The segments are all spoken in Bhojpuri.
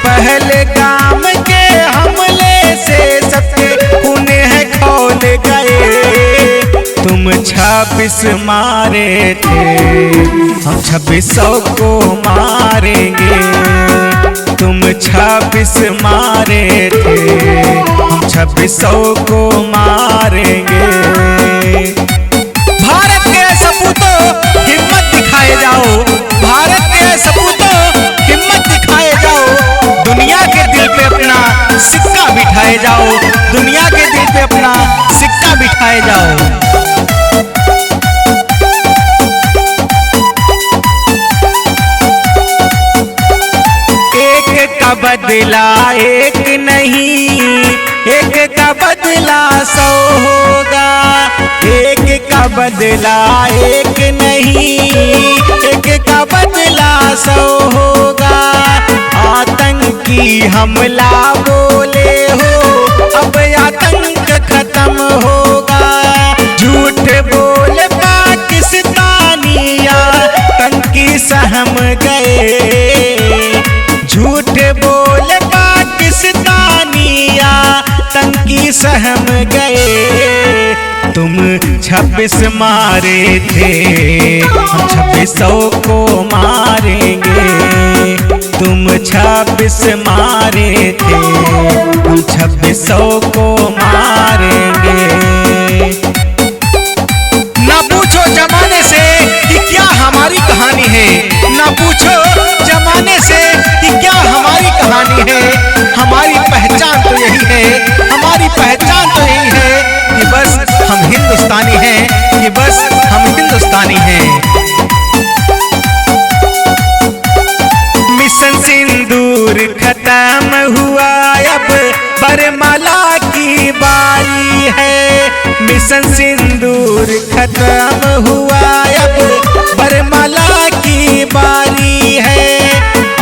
पहले काम के हमले से सबके उन्हें खोल गए। तुम 26 मारे थे, हम 2600 को मारेंगे। तुम 26 मारे थे, हम 2600 को मारेंगे। भारत के सपूतों हिम्मत दिखाए जाओ, भारत के सपूतों हिम्मत दिखाए जाओ। दुनिया के दिल पे अपना सिक्का बिठाए जाओ, दुनिया के दिल पे अपना सिक्का बिठाए जाओ। एक का बदला एक नहीं, एक का बदला 100 होगा। एक का बदला एक नहीं, एक का बदला 100 होगा। आतंकी हमला बोले हो, अब आतंक खत्म होगा। झूठ बोल पाकिस्तानी आतंकी सहम गए। झूठ बोल पाकिस्तानी आतंकी सहम गए। तुम 26 मारे थे, हम 2600 को मारेंगे। तुम 26 मारे थे, हम 2600 को मारेंगे। ना पूछो जमाने से कि क्या हमारी कहानी है, ना पूछो जमाने से कि क्या हमारी कहानी है। हमारी पहचान तो यही है, हमारी पहचान तो यही है कि बस हम हिंदुस्तानी हैं, कि बस हम हिंदुस्तानी हैं। मिशन सिंदूर खत्म हुआ, अब बरमाला की बारी है। मिशन सिंदूर खत्म हुआ, अब बरमाला की बारी है।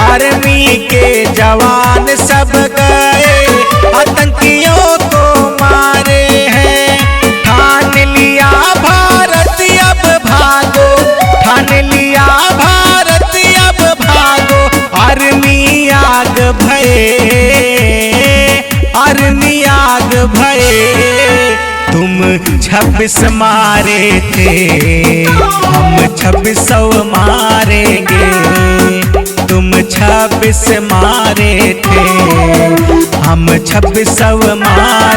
आर्मी के जवान सब गए, आतंकियों को मारे हैं। ठान लिया भारत अब भागो, ठान लिया भारत अब भागो। आर्मी आग भये, आर्मी आग भये। तुम 26 मारे थे, हम 2600 मारेंगे। तुम 26 मारे थे, हम 2600 मारेंगे।